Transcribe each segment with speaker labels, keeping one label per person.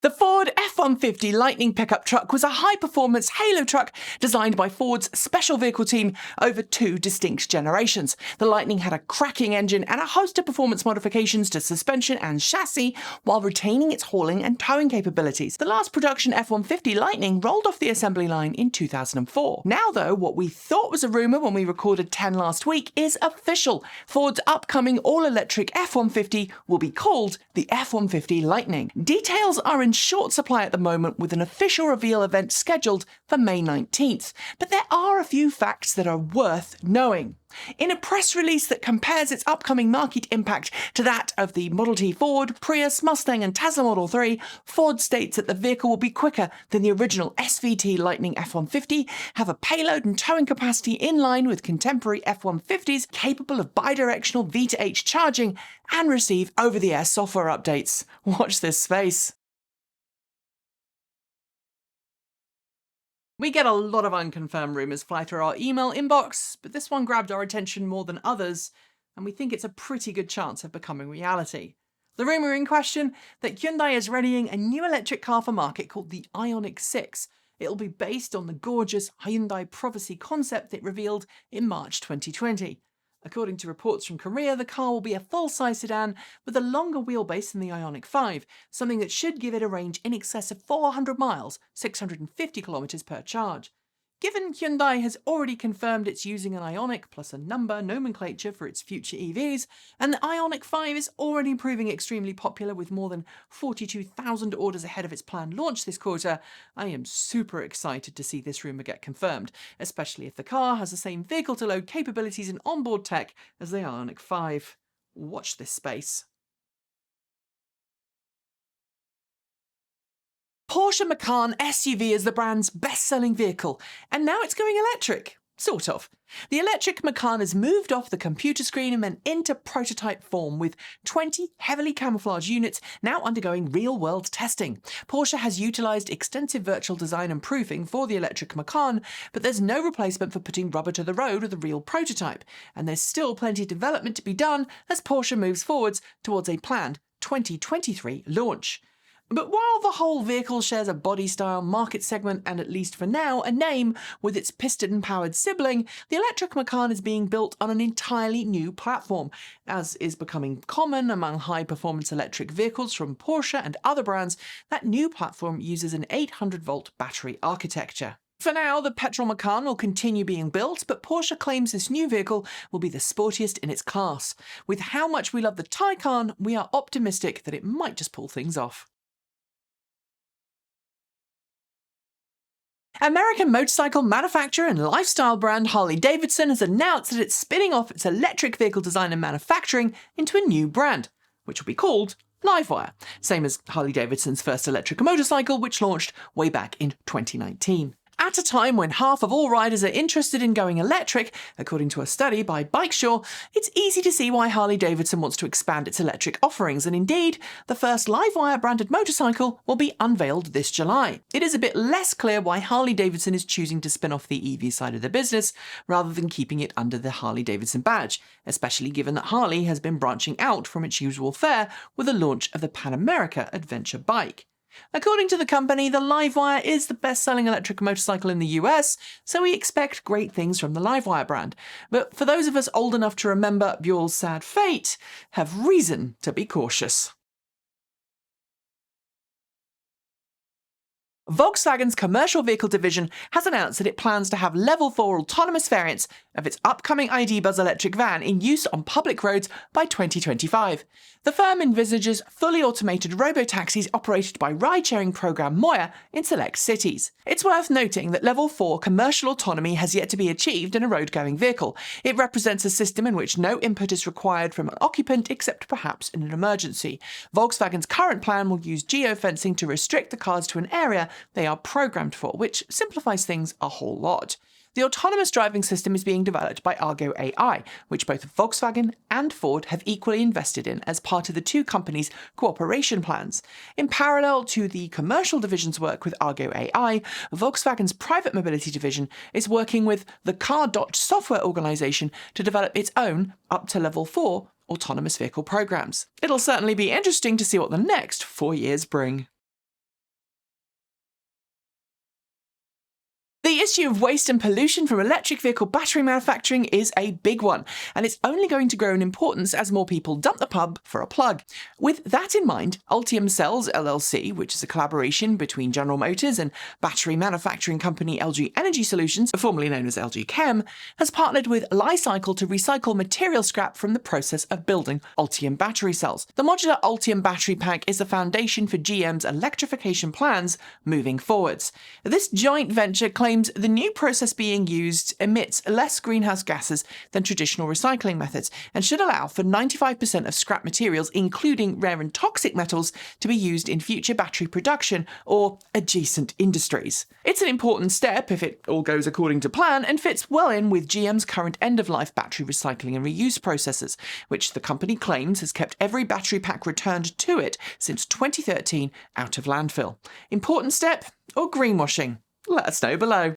Speaker 1: The Ford F-150 Lightning pickup truck was a high-performance halo truck designed by Ford's special vehicle team over 2 distinct generations. The Lightning had a cracking engine and a host of performance modifications to suspension and chassis while retaining its hauling and towing capabilities. The last production F-150 Lightning rolled off the assembly line in 2004. Now though, what we thought was a rumour when we recorded 10 last week is official. Ford's upcoming all-electric F-150 will be called the F-150 Lightning. Details are in short supply at the moment, with an official reveal event scheduled for May 19th. But there are a few facts that are worth knowing. In a press release that compares its upcoming market impact to that of the Model T Ford, Prius, Mustang and Tesla Model 3, Ford states that the vehicle will be quicker than the original SVT Lightning F-150, have a payload and towing capacity in line with contemporary F-150s, capable of bidirectional V2H charging, and receive over-the-air software updates. Watch this space. We get a lot of unconfirmed rumours fly through our email inbox, but this one grabbed our attention more than others, and we think it's a pretty good chance of becoming reality. The rumour in question, that Hyundai is readying a new electric car for market called the Ioniq 6. It'll be based on the gorgeous Hyundai Prophecy concept it revealed in March 2020. According to reports from Korea, the car will be a full-size sedan with a longer wheelbase than the Ioniq 5, something that should give it a range in excess of 400 miles, 650 kilometers per charge. Given Hyundai has already confirmed it's using an Ioniq plus a number nomenclature for its future EVs, and the Ioniq 5 is already proving extremely popular with more than 42,000 orders ahead of its planned launch this quarter, I am super excited to see this rumour get confirmed, especially if the car has the same vehicle-to-load capabilities and onboard tech as the Ioniq 5. Watch this space. Porsche Macan SUV is the brand's best-selling vehicle, and now it's going electric. Sort of. The electric Macan has moved off the computer screen and went into prototype form, with 20 heavily camouflaged units now undergoing real-world testing. Porsche has utilised extensive virtual design and proofing for the electric Macan, but there's no replacement for putting rubber to the road with a real prototype, and there's still plenty of development to be done as Porsche moves forwards towards a planned 2023 launch. But while the whole vehicle shares a body style, market segment and, at least for now, a name with its piston-powered sibling, the electric Macan is being built on an entirely new platform, as is becoming common among high-performance electric vehicles from Porsche and other brands. That new platform uses an 800-volt battery architecture. For now, the petrol Macan will continue being built, but Porsche claims this new vehicle will be the sportiest in its class. With how much we love the Taycan, we are optimistic that it might just pull things off. American motorcycle manufacturer and lifestyle brand Harley-Davidson has announced that it's spinning off its electric vehicle design and manufacturing into a new brand, which will be called Livewire, same as Harley-Davidson's first electric motorcycle, which launched way back in 2019. At a time when half of all riders are interested in going electric, according to a study by Bikeshaw, it's easy to see why Harley-Davidson wants to expand its electric offerings, and indeed, the first Livewire-branded motorcycle will be unveiled this July. It is a bit less clear why Harley-Davidson is choosing to spin off the EV side of the business, rather than keeping it under the Harley-Davidson badge, especially given that Harley has been branching out from its usual fare with the launch of the Pan America adventure bike. According to the company, the Livewire is the best-selling electric motorcycle in the US, so we expect great things from the Livewire brand. But for those of us old enough to remember Buell's sad fate, have reason to be cautious. Volkswagen's commercial vehicle division has announced that it plans to have Level 4 autonomous variants of its upcoming ID. Buzz electric van in use on public roads by 2025. The firm envisages fully automated robo-taxis operated by ride-sharing program Moya in select cities. It's worth noting that Level 4 commercial autonomy has yet to be achieved in a road-going vehicle. It represents a system in which no input is required from an occupant except perhaps in an emergency. Volkswagen's current plan will use geofencing to restrict the cars to an area they are programmed for, which simplifies things a whole lot. The autonomous driving system is being developed by Argo AI, which both Volkswagen and Ford have equally invested in as part of the two companies' cooperation plans. In parallel to the commercial division's work with Argo AI, Volkswagen's private mobility division is working with the Car.Dot software organization to develop its own, up to Level 4, autonomous vehicle programs. It'll certainly be interesting to see what the next 4 years bring. issue of waste and pollution from electric vehicle battery manufacturing is a big one, and it's only going to grow in importance as more people dump the pub for a plug. With that in mind, Ultium Cells LLC, which is a collaboration between General Motors and battery manufacturing company LG Energy Solutions, formerly known as LG Chem, has partnered with Li-Cycle to recycle material scrap from the process of building Ultium battery cells. The modular Ultium battery pack is the foundation for GM's electrification plans moving forwards. This joint venture claims the new process being used emits less greenhouse gases than traditional recycling methods and should allow for 95% of scrap materials, including rare and toxic metals, to be used in future battery production or adjacent industries. It's an important step if it all goes according to plan and fits well in with GM's current end-of-life battery recycling and reuse processes, which the company claims has kept every battery pack returned to it since 2013 out of landfill. Important step or greenwashing? Let us know below.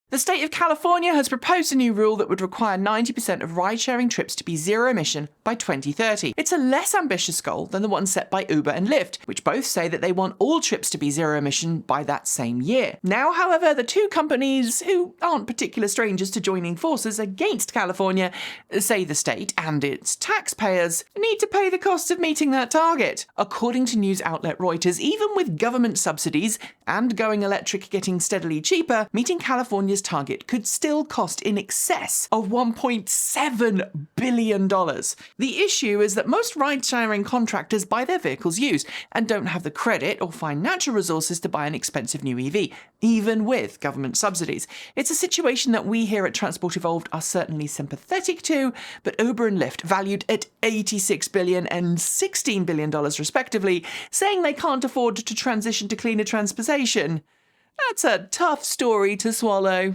Speaker 1: The state of California has proposed a new rule that would require 90% of ride-sharing trips to be zero-emission by 2030. It's a less ambitious goal than the one set by Uber and Lyft, which both say that they want all trips to be zero-emission by that same year. Now, however, the two companies, who aren't particular strangers to joining forces against California, say the state and its taxpayers need to pay the cost of meeting that target. According to news outlet Reuters, even with government subsidies and going electric getting steadily cheaper, meeting California's target could still cost in excess of $1.7 billion. The issue is that most ride-sharing contractors buy their vehicles used and don't have the credit or financial resources to buy an expensive new EV, even with government subsidies. It's a situation that we here at Transport Evolved are certainly sympathetic to, but Uber and Lyft, valued at $86 billion and $16 billion respectively, saying they can't afford to transition to cleaner transportation. That's a tough story to swallow.